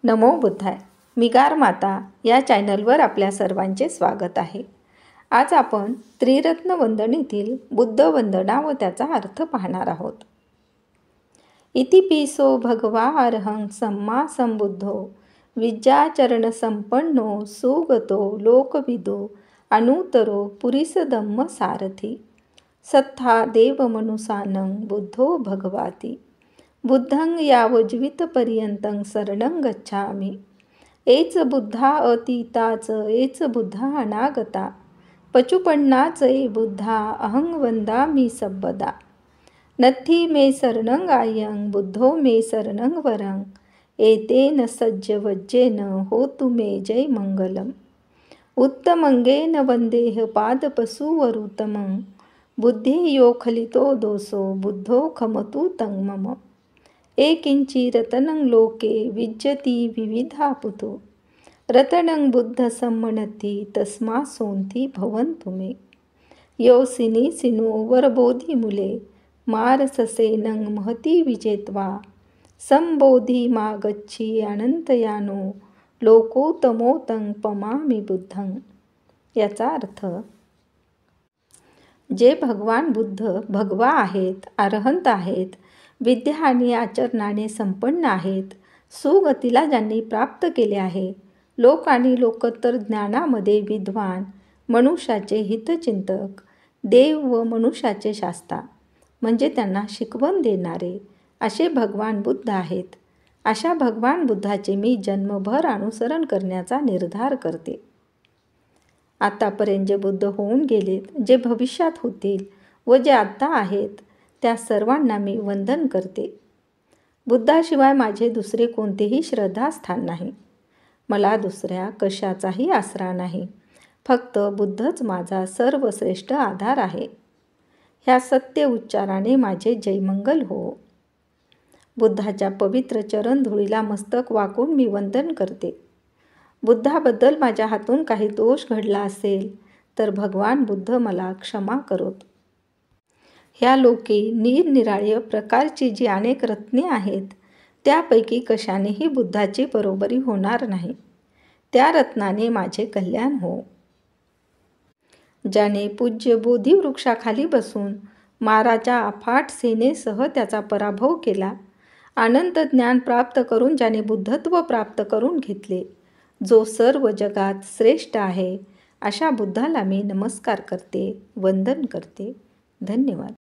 नमो बुद्धाय. मी गार माता या चॅनलवर आपल्या सर्वांचे स्वागत आहे. आज आपण त्रिरत्न वंदनेतील बुद्ध वंदना व त्याचा अर्थ पाहणार आहोत. इतिपिसो भगवा अरहं सम्मा संबुद्धो विद्याचरण संपन्नो सुगतो लोकविदो अनुतरो पुरीस धम्म सारथी सत्था देवमनुसानं बुद्धो भगवाती बुद्धं यावज्जीवितपर्यंतं शरणं गच्छामि. एच बुद्धा अतीताच एच बुद्धा अनागता पचुपण्णाच ए बुद्धा अहं वंदामि सर्वदा. नथी मे शरणं आयं बुद्धो मे शरणं वरं एतेन सज्जवज्जेन होतु मे जय मंगलम्. उत्तमंगेन वंदेह पादपशुवरुत्तमं बुद्धेयो खलितो दोषो बुद्धो खमतु तं मम. एकिंची रतनं लोके विज्जती विविधा पुतो रतनं बुद्ध सम्मनती तस्मा सोंथी भवन्तु मे. योसिनी सिनो वरबोधी मुले मारससेनं महती विजेत्वा संबोधी मा गच्छी अनंतयानो लोकोत्तमोतं पमामि बुद्धं. याचा अर्थ, जे भगवान बुद्ध भगवा आहेत, अरहंत आहेत, विद्या आणि आचरणाने संपन्न आहेत, सुगतीला ज्यांनी प्राप्त केले आहे, लोक आणि लोकोत्तर ज्ञानामध्ये विद्वान, मनुष्याचे हितचिंतक, देव व मनुष्याचे शास्ता म्हणजे त्यांना शिकवण देणारे असे भगवान बुद्ध आहेत. अशा भगवान बुद्धाचे मी जन्मभर अनुसरण करण्याचा निर्धार करते. आतापर्यंत जे बुद्ध होऊन गेलेत, जे भविष्यात होतील व जे आत्ता आहेत, त्या सर्वांना मी वंदन करते. बुद्धाशिवाय माझे दुसरे कोणतेही श्रद्धास्थान नाही. मला दुसऱ्या कशाचाही आसरा नाही. फक्त बुद्धच माझा सर्वश्रेष्ठ आधार आहे. ह्या सत्य उच्चाराने माझे जयमंगल हो. बुद्धाच्या पवित्र चरणधुळीला मस्तक वाकून मी वंदन करते. बुद्धाबद्दल माझ्या हातून काही दोष घडला असेल तर भगवान बुद्ध मला क्षमा करोत. ह्या लोके निरनिराळ्या प्रकारची जी अनेक रत्ने आहेत, त्यापैकी कशानेही बुद्धाची बरोबरी होणार नाही. त्या रत्नाने माझे कल्याण हो. ज्याने पूज्य बोधिवृक्षाखाली बसून माराच्या अफाट सेनेसह त्याचा पराभव केला, अनंत ज्ञान प्राप्त करून ज्याने बुद्धत्व प्राप्त करून घेतले, जो सर्व जगात श्रेष्ठ आहे, अशा बुद्धाला मी नमस्कार करते, वंदन करते. धन्यवाद.